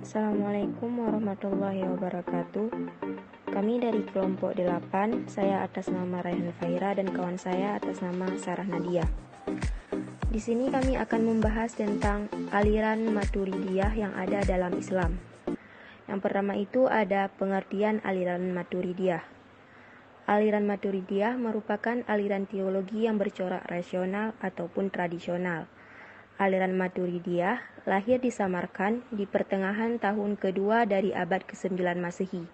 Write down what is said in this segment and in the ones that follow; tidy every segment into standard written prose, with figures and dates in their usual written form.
Assalamualaikum warahmatullahi wabarakatuh. Kami dari kelompok 8, saya atas nama Raihan Faira dan kawan saya atas nama Sarah Nadia. Di sini kami akan membahas tentang aliran Maturidiyah yang ada dalam Islam. Yang pertama itu ada pengertian aliran Maturidiyah. Aliran Maturidiyah merupakan aliran teologi yang bercorak rasional ataupun tradisional. Aliran Maturidiyah lahir di Samarkand di pertengahan tahun kedua dari abad ke-9 Masehi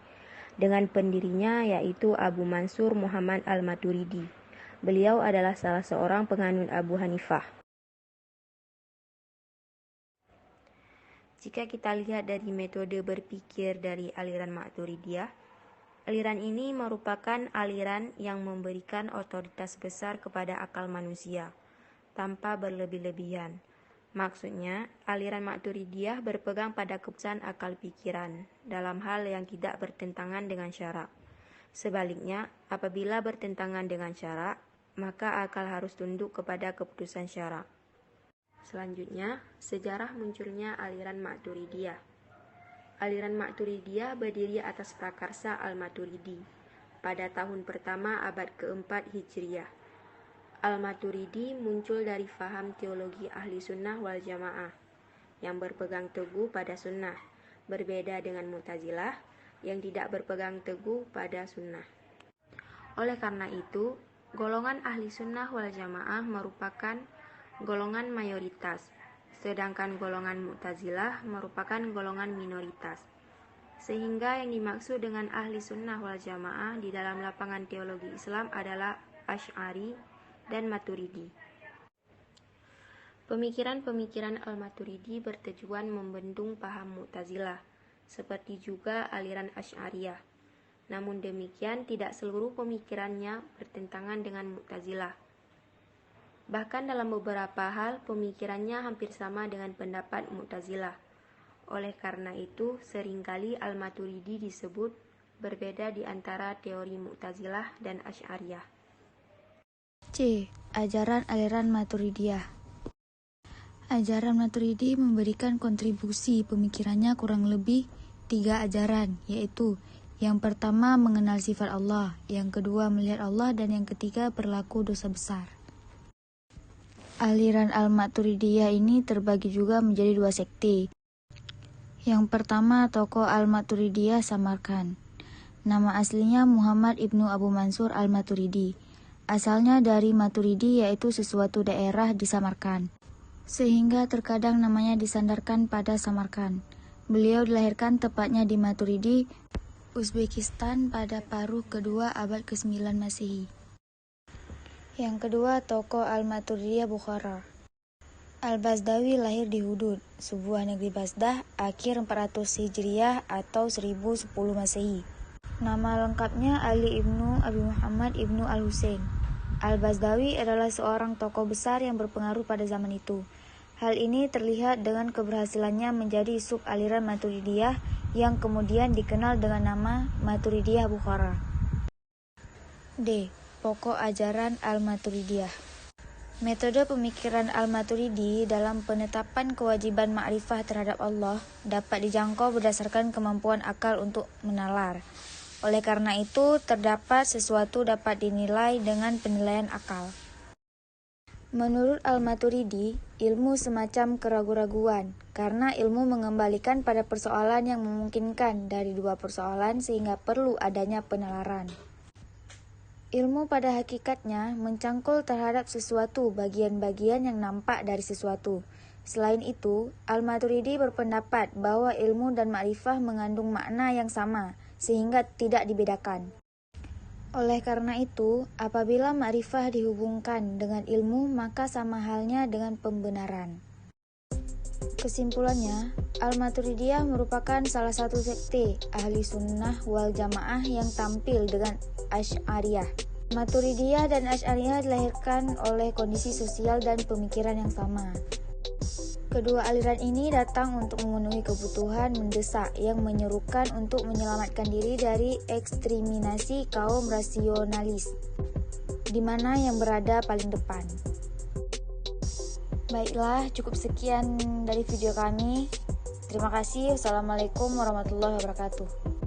dengan pendirinya yaitu Abu Mansur Muhammad al-Maturidi. Beliau adalah salah seorang penganut Abu Hanifah. Jika kita lihat dari metode berpikir dari aliran Maturidiyah, aliran ini merupakan aliran yang memberikan otoritas besar kepada akal manusia tanpa berlebih-lebihan. Maksudnya, aliran Maturidiyah berpegang pada keputusan akal pikiran dalam hal yang tidak bertentangan dengan syarak. Sebaliknya, apabila bertentangan dengan syarak, maka akal harus tunduk kepada keputusan syarak. Selanjutnya, sejarah munculnya aliran Maturidiyah. Aliran Maturidiyah berdiri atas prakarsa Al-Maturidi pada tahun pertama abad keempat Hijriyah. Al-Maturidi muncul dari faham teologi ahli sunnah wal jamaah yang berpegang teguh pada sunnah, berbeda dengan Mu'tazilah yang tidak berpegang teguh pada sunnah. Oleh karena itu, golongan ahli sunnah wal jamaah merupakan golongan mayoritas, sedangkan golongan Mu'tazilah merupakan golongan minoritas. Sehingga yang dimaksud dengan ahli sunnah wal jamaah di dalam lapangan teologi Islam adalah Asy'ari dan Maturidi. Pemikiran-pemikiran Al-Maturidi bertujuan membendung paham Mu'tazilah, seperti juga aliran Asy'ariyah. Namun demikian, tidak seluruh pemikirannya bertentangan dengan Mu'tazilah. Bahkan dalam beberapa hal, pemikirannya hampir sama dengan pendapat Mu'tazilah. Oleh karena itu, seringkali Al-Maturidi disebut berbeda di antara teori Mu'tazilah dan Asy'ariyah. C. Ajaran aliran Maturidiyah. Ajaran Maturidi memberikan kontribusi pemikirannya kurang lebih 3 ajaran, yaitu yang pertama mengenal sifat Allah, yang kedua melihat Allah, dan yang ketiga berlaku dosa besar. Aliran Al-Maturidiyah ini terbagi juga menjadi 2 sekte. Yang pertama tokoh Al-Maturidiyah Samarkand. Nama aslinya Muhammad ibnu Abu Mansur al-Maturidi. Asalnya dari Maturidi, yaitu sesuatu daerah di Samarkand, sehingga terkadang namanya disandarkan pada Samarkand. Beliau dilahirkan tepatnya di Maturidi, Uzbekistan pada paruh kedua abad ke-9 Masehi. Yang kedua tokoh Al-Maturidiyah Bukhara. Al-Bazdawi lahir di Hudud, sebuah negeri Bazdah, akhir 400 Hijriyah atau 1010 Masehi. Nama lengkapnya Ali ibnu Abi Muhammad ibnu Al-Husain. Al-Bazdawi adalah seorang tokoh besar yang berpengaruh pada zaman itu. Hal ini terlihat dengan keberhasilannya menjadi sub aliran Maturidiyah yang kemudian dikenal dengan nama Maturidiyah Bukhara. D. Pokok ajaran Al-Maturidiyah. Metode pemikiran Al-Maturidi dalam penetapan kewajiban ma'rifah terhadap Allah dapat dijangkau berdasarkan kemampuan akal untuk menalar. Oleh karena itu, terdapat sesuatu dapat dinilai dengan penilaian akal. Menurut Al-Maturidi, ilmu semacam keraguan-raguan, karena ilmu mengembalikan pada persoalan yang memungkinkan dari 2 persoalan sehingga perlu adanya penalaran. Ilmu pada hakikatnya mencangkul terhadap sesuatu bagian-bagian yang nampak dari sesuatu. Selain itu, Al-Maturidi berpendapat bahwa ilmu dan ma'rifah mengandung makna yang sama, sehingga tidak dibedakan. Oleh karena itu, apabila ma'rifah dihubungkan dengan ilmu, maka sama halnya dengan pembenaran. Kesimpulannya, Al-Maturidiyah merupakan salah satu sekte ahli sunnah wal jamaah yang tampil dengan Asy'ariyah. Maturidiyah dan Asy'ariyah dilahirkan oleh kondisi sosial dan pemikiran yang sama. Kedua aliran ini datang untuk memenuhi kebutuhan mendesak yang menyerukan untuk menyelamatkan diri dari ekstremisasi kaum rasionalis, di mana yang berada paling depan. Baiklah, cukup sekian dari video kami. Terima kasih. Assalamualaikum warahmatullahi wabarakatuh.